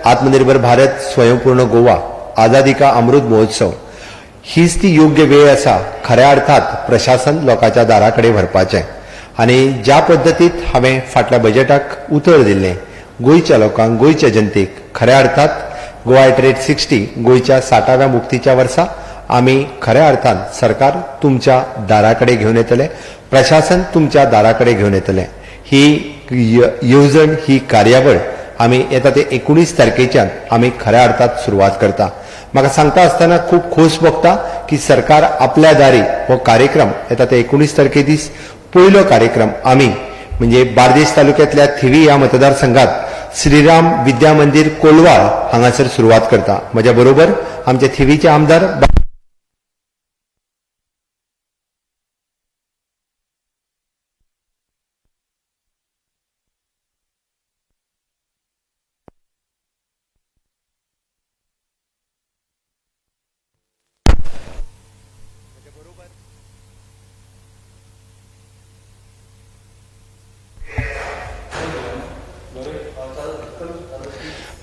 आत्मनिर्भर भारत, स्वयंपूर्ण गोवा, आझादी का अमृत महोत्सव हीच ती योग्य वेळ आसा खऱ्या अर्थात प्रशासन लोकांच्या दाराकडे व्हरपाचें। आणि ज्या पद्दतीत हांवें फाटल्या बजेटाक उतर दिल्लें, गोंयच्या लोकांक, गोंयच्या जनतेक खऱ्या अर्थात गोवा एट रेट 60 गोंयच्या 60व्या मुक्तीच्या वर्सा आमी खऱ्या अर्थान सरकार तुमच्या दाराकडे घेवन येतले, प्रशासन तुमच्या दाराकडे घेवन येतले। ही येवजण, ही कार्यावळ आमी येता ते 19 तारखेच्यान आमी खऱ्या अर्थात सुरवात करता। म्हाका सांगता आसतना खूब खोस भोगता की सरकार आपल्या दारी हो कार्यक्रम येता ते 19 तारखे दीस पयलो कार्यक्रम आमी म्हणजे बार्देस तालुक्यांतल्या थिवी ह्या मतदारसंघात श्रीराम विद्या मंदिर कोलवाळ हांगासर सुरवात करता। म्हज्या बरोबर आमचे थिवीचे आमदार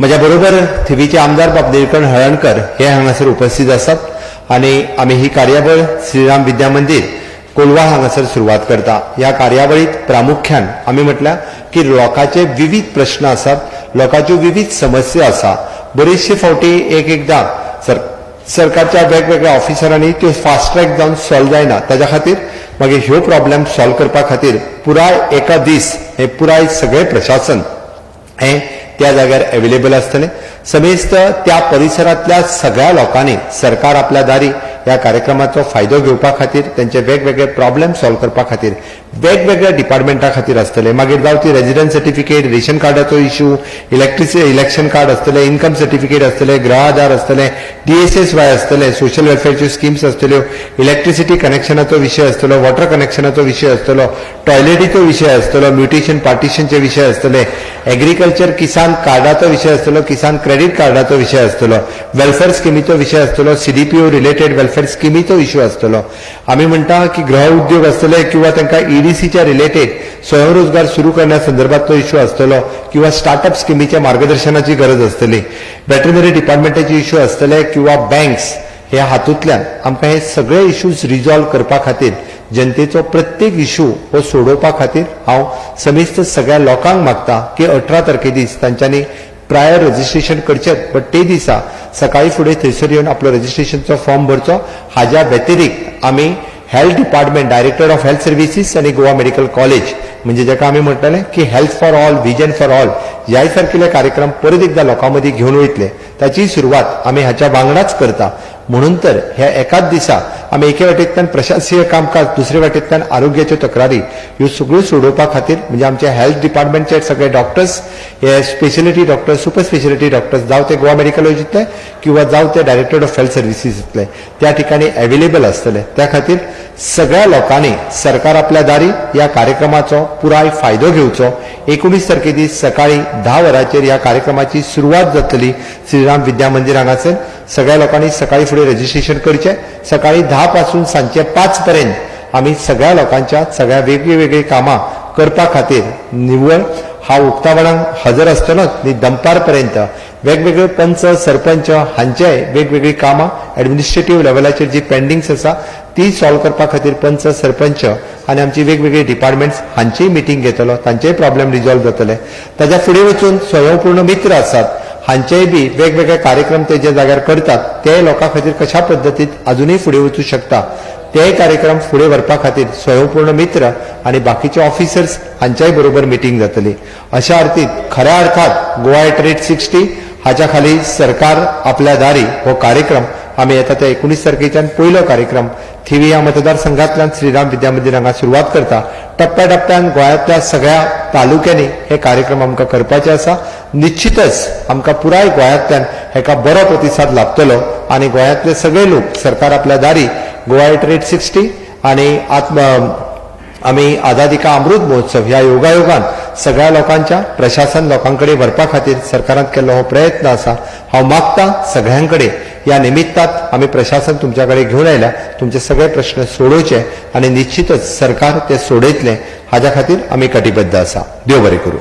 म्हज्या बरोबर थिवीचे आमदार बाब निळकंठ हळर्णकर हे हांगासर उपस्थित आसात आणि आमी ही कार्यावळ श्रीराम विद्या मंदिर कोलवा हांगासर सुरवात करता। ह्या कार्यावळीत प्रामुख्यान आमी म्हटल्या की लोकांचे विविध प्रश्न आसात, लोकांच्यो विविध समस्या आसा। बरेचशे फावटी एकदा सरकारच्या वेगवेगळ्या ऑफिसरांनी त्यो फास्ट ट्रॅक जावन सॉल्व जायना, ताच्या खातीर मागीर ह्यो प्रॉब्लेम सॉल्व करपा खातीर पुराय एका दीस हे पुराय सगळे प्रशासन हे त्या जाग्यार अवेलेबल आसतले। समेस्त त्या परिसरातल्या सगळ्या लोकांनी सरकार आपल्या दारी या कार्यक्रमाचो फायदो घेवपा खातीर, त्यांचे वेगवेगळे प्रॉब्लेम सॉल्व करपा खातीर वेगवेगळ्या डिपार्टमेंटा खातीर आसतले। मागीर जावं ती रेजिडंट सर्टिफिकेट, रेशन कार्डाचो इश्यू, इलेक्शन कार्ड आसतले, इन्कम सर्टिफिकेट आसतले, गृह आधार आसतले, DSSY आसतले, सोशल वेलफेअरच्यो स्किम्स आसतल्यो, इलेक्ट्रिसिटी कनेक्शनाचो विशय आसतलो, वॉटर कनेक्शनाचो विशय आसतलो, टॉयलेटीचो विशय आसतलो, म्युटेशन पार्टिशनचे विशय आसतले, एग्रीकल्चर किसान कार्डाचो विशय आसतलो, किसान क्रेडिट कार्डाचो विशय आसतलो, वेलफेअर स्किमीचो विशय आसतलो, CDPO रिलेटेड वेलफेअर स्किमीचो इश्यू आसतलो। आमी म्हणटा की गृह उद्योग आसतले किंवा तांकां EDCच्या रिलेटेड स्वयंरोजगार सुरू करण्या संदर्भातलो इश्यू आसतलो किंवा स्टार्टअप स्किमीच्या मार्गदर्शनाची गरज आसतली, वेटरनरी डिपार्टमेंटाचे इश्यू आसतले किंवा बँक्स, ह्या हातूंतल्यान आमकां हे सगळे इश्यूज रिजॉल्व करपा खातीर, जनतेचो प्रत्येक इश्यू हो सोडोवपा खातीर हांव समेस्त सगळ्या लोकांक मागता की 18 तारखे दीस तांच्यांनी प्रायर रजिस्ट्रेशन करचें, बट ते दिसा सकाळी फुडें थंयसर येवन आपलो रजिस्ट्रेशनचो फॉर्म भरचो। हाज्या व्यतिरिक्त आमी health department, director of health services आणि गोवा मेडिकल कॉलेज म्हणजे जेका आमी म्हणटले की health for all, vision for all ह्या सारकिले कार्यक्रम परत एकदा लोकांमदी घेवन वयतले, ताची सुरवात आमी हाच्या वांगडाच करता। म्हणून तर ह्या एकाच दिसा आमी एके वाटेंतल्यान प्रशासकीय कामकाज, दुसरे वाटेंतल्यान आरोग्याच्यो तक्रारी ह्यो सगळ्यो सोडोवपा खातीर म्हणजे आमचे हेल्थ डिपार्टमेंटचे सगळे डॉक्टर्स, हे speciality doctors, super speciality doctors, जावं ते गोवा मेडिकल कॉलेजींतले किंवा जावं ते डायरेक्टर ऑफ हेल्थ सर्विसीसतले त्या ठिकाणी अवेलेबल आसतले। त्या खातीर सगळ्या लोकांनी सरकार आपल्या दारी या कार्यक्रमाचो पुराय फायदो घेवचो। 19 तारखे दीस सकाळी 10 वरांचेर ह्या कार्यक्रमाची सुरवात जातली श्रीराम विद्या मंदिर हांगासर। सगळ्या लोकांनी सकाळी फुडें रजिस्ट्रेशन करचें। सकाळी 10 पासून सांजचे 5 पर्यंत आमी सगळ्या लोकांच्या सगळ्या वेगळी कामां करपा खातीर निव्वळ हांव उक्तावणाक हजर आसतलोच न्ही, दनपार पर्यंत वेगवेगळे पंच, सरपंच हांचे वेगवेगळी कामां एडमिनिस्ट्रेटिव्ह लेवलाचेर जी पेंडिंग्स आसा ती सॉल्व करपा खातीर पंच, सरपंच आनी आमची वेगवेगळी डिपार्टमेंट्स हांचीय मिटींग घेतलो, तांचेय प्रॉब्लेम रिजॉल्व जातले। ताच्या फुडें वचून स्वयंपूर्ण मित्र आसात, हांचेय बी वेगवेगळे कार्यक्रम ते जे जाग्यार करतात ते लोकां खातीर कशा पद्दतीन अजूनही फुडें वचूंक शकता ते कार्यक्रम फुडें व्हरपा खातीर स्वयंपूर्ण मित्र आणि बाकीचे ऑफिसर्स हांच्याय बरोबर मिटींग जातली। अशा अर्थीत खऱ्या अर्थात गोवा एट रेट 60 हाच्या खाली सरकार आपल्या दारी हो कार्यक्रम आमी येता त्या 19 तारखेच्यान पयलो कार्यक्रम थिवी ह्या मतदारसंघांतल्यान श्रीराम विद्या मंदिर हांगा सुरवात करता। टप्प्याटप्प्यान गोंयांतल्या सगळ्या तालुक्यांनी हे कार्यक्रम आमकां करपाचे आसा। निश्चितच आमकां पुराय गोंयांतल्यान हेका बरो प्रतिसाद लाभतलो आणि गोंयांतले सगळे लोक सरकार आपल्या दारी गोवा एट रेट 60 आणि आमी आझादी का अमृत महोत्सव ह्या योगायोगान सगळ्या लोकांच्या प्रशासन लोकांकडे व्हरपा खातीर सरकारान केल्लो हो प्रयत्न आसा। हांव मागता सगळ्यांकडे या निमित्तात आमी प्रशासन तुमच्याकडे घेवन आयल्या, तुमचे सगळे प्रश्न सोडोवचे आणि निश्चितच सरकार ते सोडयतले हाच्या खातीर आमी कटिबद्ध आसा। देव बरें करूं।